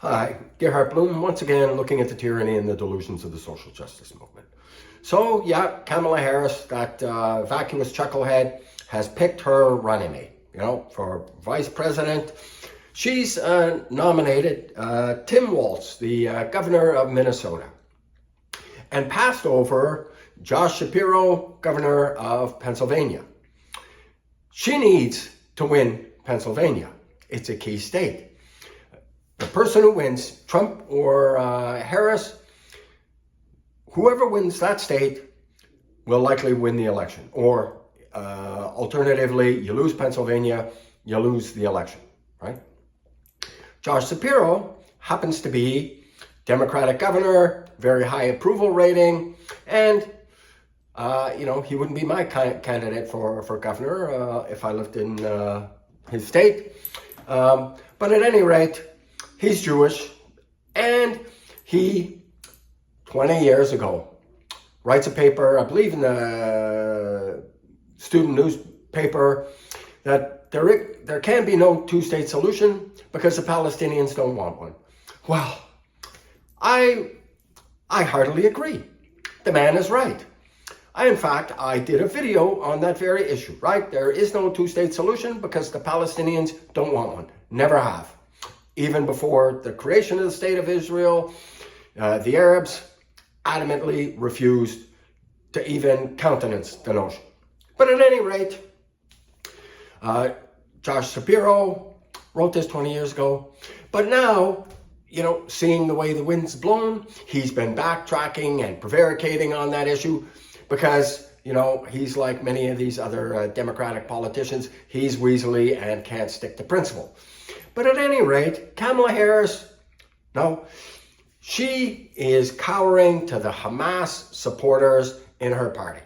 Hi, Gerhard Bloom, once again looking at the tyranny and the delusions of the social justice movement. So yeah, Kamala Harris, that vacuous chucklehead, has picked her running mate, for vice president. She's nominated Tim Walz, the governor of Minnesota, and passed over Josh Shapiro, governor of Pennsylvania. She needs to win Pennsylvania. It's a key state. The person who wins, Trump or Harris, whoever wins that state will likely win the election. Or alternatively, you lose Pennsylvania, you lose the election, right? Josh Shapiro happens to be Democratic governor, very high approval rating, and he wouldn't be my candidate for governor if I lived in his state. But at any rate, he's Jewish, and he, 20 years ago, writes a paper, I believe in the student newspaper, that there can be no two-state solution because the Palestinians don't want one. Well, I heartily agree. The man is right. In fact, I did a video on that very issue, right? There is no two-state solution because the Palestinians don't want one. Never have. Even before the creation of the State of Israel, the Arabs adamantly refused to even countenance the notion. But at any rate, Josh Shapiro wrote this 20 years ago. But now, seeing the way the wind's blown, he's been backtracking and prevaricating on that issue because, he's like many of these other Democratic politicians. He's weaselly and can't stick to principle. But at any rate, Kamala Harris, no, she is cowering to the Hamas supporters in her party.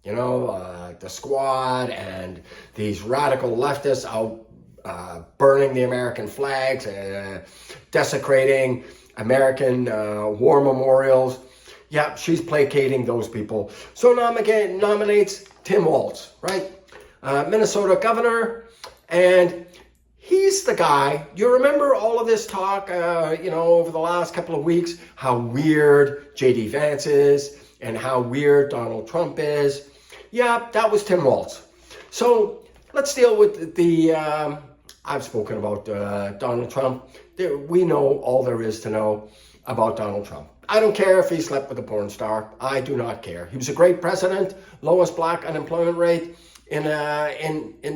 The squad and these radical leftists out burning the American flags, desecrating American war memorials. Yeah, she's placating those people. So nominates Tim Walz, right? Minnesota governor, and he's the guy. You remember all of this talk, over the last couple of weeks, how weird J.D. Vance is and how weird Donald Trump is. Yeah, that was Tim Walz. So let's deal with I've spoken about Donald Trump. We know all there is to know about Donald Trump. I don't care if he slept with a porn star. I do not care. He was a great president, lowest black unemployment rate in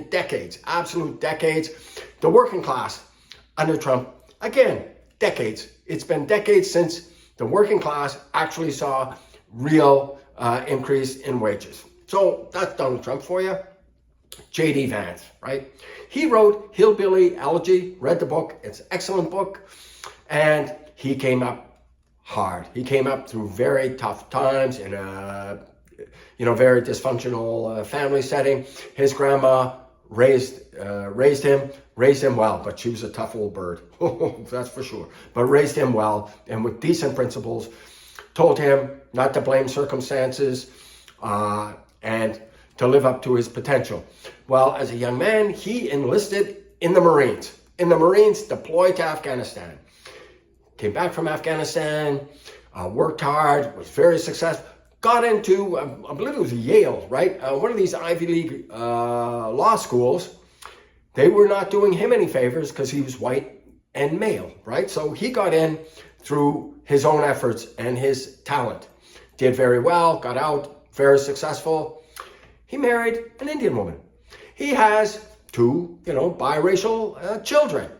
decades, absolute decades. The working class under Trump, again, decades. It's been decades since the working class actually saw real increase in wages. So that's Donald Trump for you. J.D. Vance, right? He wrote Hillbilly Elegy, read the book. It's an excellent book. And he came up hard. He came up through very tough times in a very dysfunctional family setting. His grandma raised him well, but she was a tough old bird. That's for sure. But raised him well and with decent principles. Told him not to blame circumstances and to live up to his potential. Well, as a young man, he enlisted in the Marines. Deployed to Afghanistan. Came back from Afghanistan, worked hard, was very successful. Got into, I believe it was Yale, right? One of these Ivy League law schools. They were not doing him any favors because he was white and male, right? So he got in through his own efforts and his talent. Did very well, got out, very successful. He married an Indian woman. He has two, biracial children.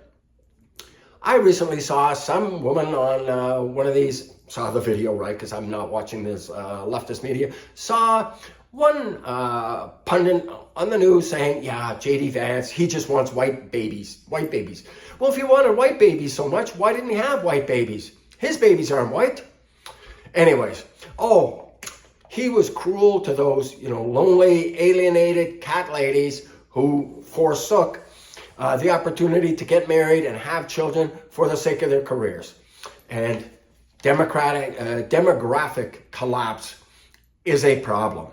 I recently saw some woman on one of these, saw the video, right, because I'm not watching this leftist media, saw one pundit on the news saying, yeah, J.D. Vance, he just wants white babies. Well, if he wanted white babies so much, why didn't he have white babies? His babies aren't white. Anyways, he was cruel to those, lonely, alienated cat ladies who forsook the opportunity to get married and have children for the sake of their careers. And demographic collapse is a problem.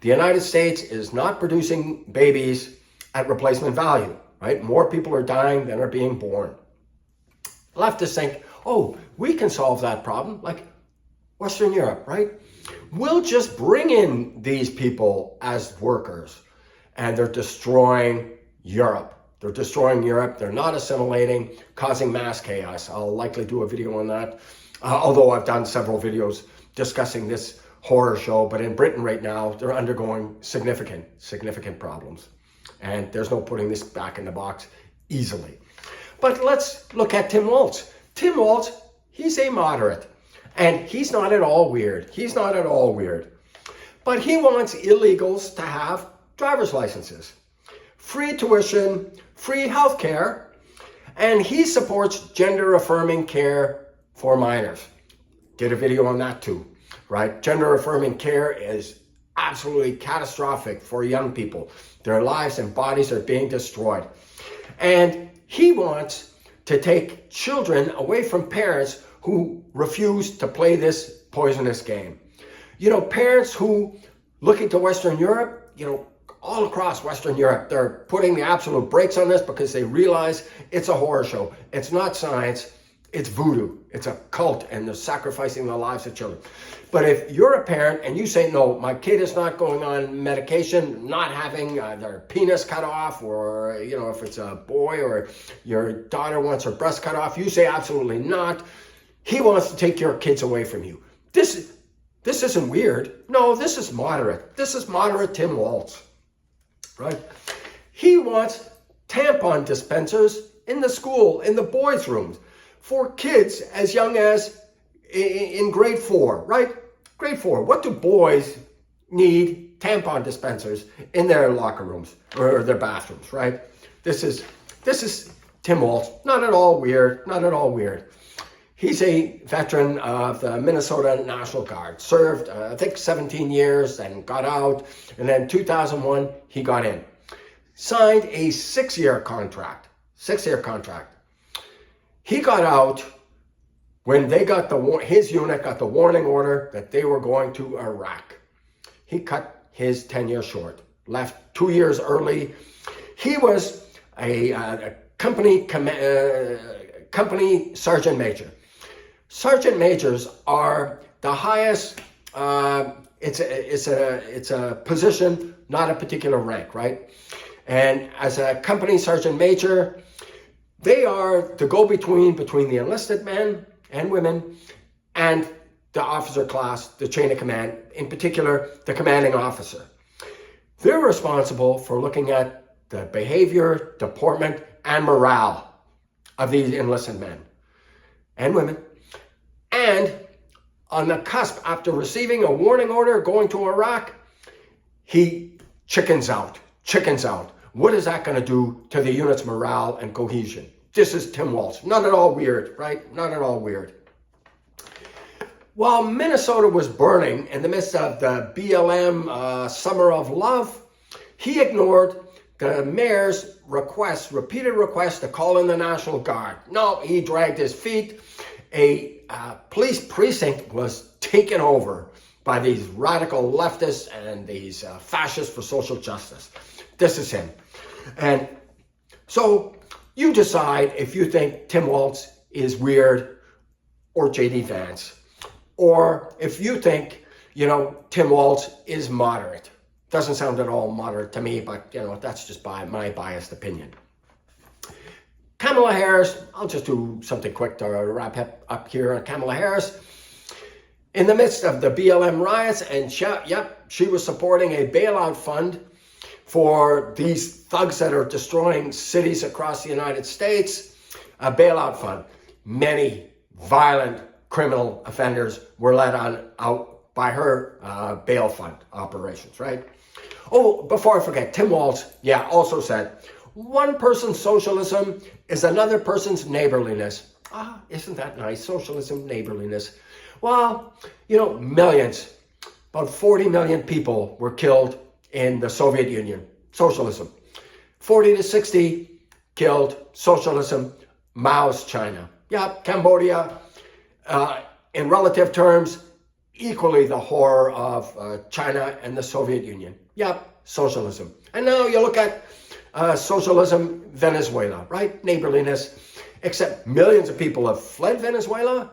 The United States is not producing babies at replacement value, right? More people are dying than are being born. Leftists think, oh, we can solve that problem, like Western Europe, right? We'll just bring in these people as workers, and they're destroying Europe. They're destroying Europe. They're not assimilating, causing mass chaos. I'll likely do a video on that, although I've done several videos discussing this horror show. But in Britain right now, they're undergoing significant problems. And there's no putting this back in the box easily. But let's look at Tim Walz. Tim Walz, he's a moderate. And he's not at all weird. He's not at all weird. But he wants illegals to have driver's licenses, free tuition, free health care, and he supports gender-affirming care for minors. Did a video on that too, right? Gender-affirming care is absolutely catastrophic for young people. Their lives and bodies are being destroyed. And he wants to take children away from parents who refuse to play this poisonous game. You know, parents who, looking to Western Europe, you know, all across Western Europe, they're putting the absolute brakes on this because they realize it's a horror show. It's not science, it's voodoo. It's a cult, and they're sacrificing the lives of children. But if you're a parent and you say, no, my kid is not going on medication, not having their penis cut off, or, you know, if it's a boy or your daughter wants her breast cut off, you say absolutely not. He wants to take your kids away from you. This isn't weird. No, this is moderate. This is moderate Tim Walz, right? He wants tampon dispensers in the school, in the boys' rooms, for kids as young as in grade 4, right? Grade 4. What do boys need tampon dispensers in their locker rooms or their bathrooms, right? This is Tim Walz. Not at all weird. Not at all weird. He's a veteran of the Minnesota National Guard, served, I think, 17 years and got out. And then 2001, he got in. Signed a 6-year contract. 6-year contract. He got out when they got his unit got the warning order that they were going to Iraq. He cut his tenure short, left 2 years early. He was a company sergeant major. Sergeant majors are the highest. It's a position, not a particular rank, right? And as a company sergeant major, they are the go-between between the enlisted men and women and the officer class, the chain of command, in particular, the commanding officer. They're responsible for looking at the behavior, deportment, and morale of these enlisted men and women. And on the cusp, after receiving a warning order going to Iraq, he chickens out. What is that going to do to the unit's morale and cohesion? This is Tim Walz. Not at all weird, right? Not at all weird. While Minnesota was burning in the midst of the BLM Summer of Love, he ignored the mayor's repeated requests to call in the National Guard. No, he dragged his feet. A police precinct was taken over by these radical leftists and these fascists for social justice. This is him. And so you decide if you think Tim Walz is weird or J.D. Vance, or if you think, you know, Tim Walz is moderate. Doesn't sound at all moderate to me, but, you know, that's just my biased opinion. Kamila Harris, I'll just do something quick to wrap up here on Kamila Harris. In the midst of the BLM riots, and she was supporting a bailout fund for these thugs that are destroying cities across the United States, a bailout fund. Many violent criminal offenders were let out by her bail fund operations, right? Oh, before I forget, Tim Walz, also said, one person's socialism is another person's neighborliness. Isn't that nice? Socialism, neighborliness. Well, you know, millions, about 40 million people were killed in the Soviet Union. Socialism. 40 to 60 killed. Socialism. Mao's China. Cambodia, in relative terms, equally the horror of China and the Soviet Union. Socialism. And now you look at socialism, Venezuela, right? Neighborliness. Except millions of people have fled Venezuela.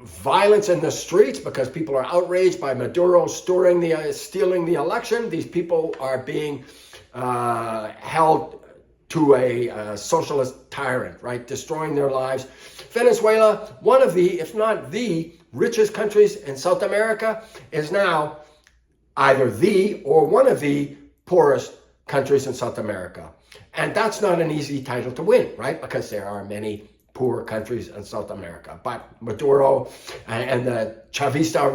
Violence in the streets because people are outraged by Maduro stealing the election. These people are being held to a socialist tyrant, right? Destroying their lives. Venezuela, one of the, if not the richest countries in South America, is now either the or one of the poorest countries in South America. And that's not an easy title to win, right? Because there are many poor countries in South America. But Maduro and the Chavista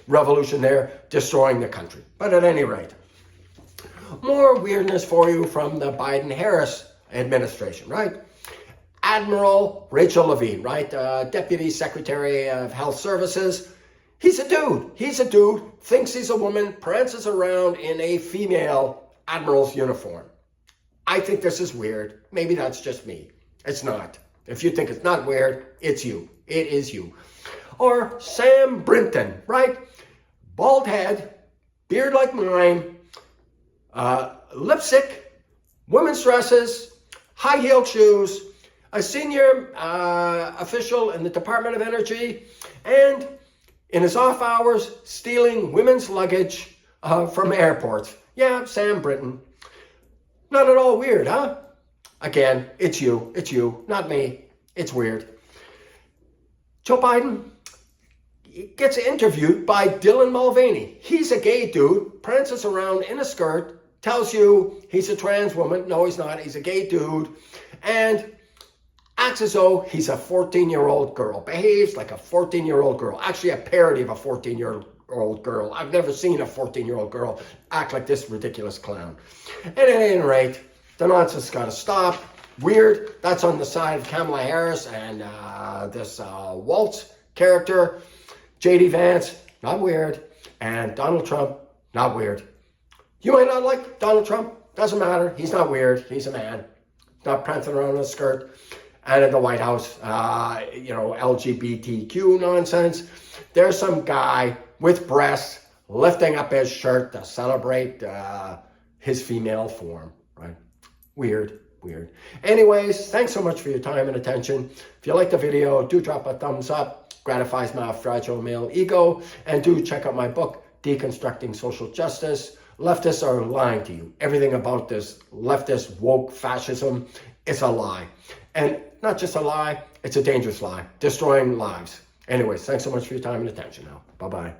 revolution there destroying the country. But at any rate, more weirdness for you from the Biden-Harris administration, right? Admiral Rachel Levine, right? Deputy Secretary of Health Services. He's a dude, thinks he's a woman, prances around in a female admiral's uniform. I think this is weird. Maybe that's just me. It's not. If you think it's not weird, it's you. It is you. Or Sam Brinton, right? Bald head, beard like mine, lipstick, women's dresses, high-heeled shoes, a senior official in the Department of Energy, and in his off hours, stealing women's luggage from airports. Yeah, Sam Brinton. Not at all weird, huh? Again, it's you, not me. It's weird. Joe Biden gets interviewed by Dylan Mulvaney. He's a gay dude, prances around in a skirt, tells you he's a trans woman. No, he's not. He's a gay dude. And acts as though he's a 14-year-old girl. Behaves like a 14-year-old girl. Actually, a parody of a 14-year-old girl. I've never seen a 14-year-old girl act like this ridiculous clown. And at any rate, the nonsense got to stop. Weird. That's on the side of Kamala Harris and this Walz character. J.D. Vance, not weird. And Donald Trump, not weird. You might not like Donald Trump. Doesn't matter. He's not weird. He's a man. Not prancing around in a skirt. And in the White House, LGBTQ nonsense. There's some guy with breasts lifting up his shirt to celebrate his female form, right? Weird. Anyways, thanks so much for your time and attention. If you like the video, do drop a thumbs up. Gratifies my fragile male ego. And do check out my book, Deconstructing Social Justice. Leftists are lying to you. Everything about this leftist woke fascism is a lie. And not just a lie, it's a dangerous lie, destroying lives. Anyways, thanks so much for your time and attention now. Bye-bye.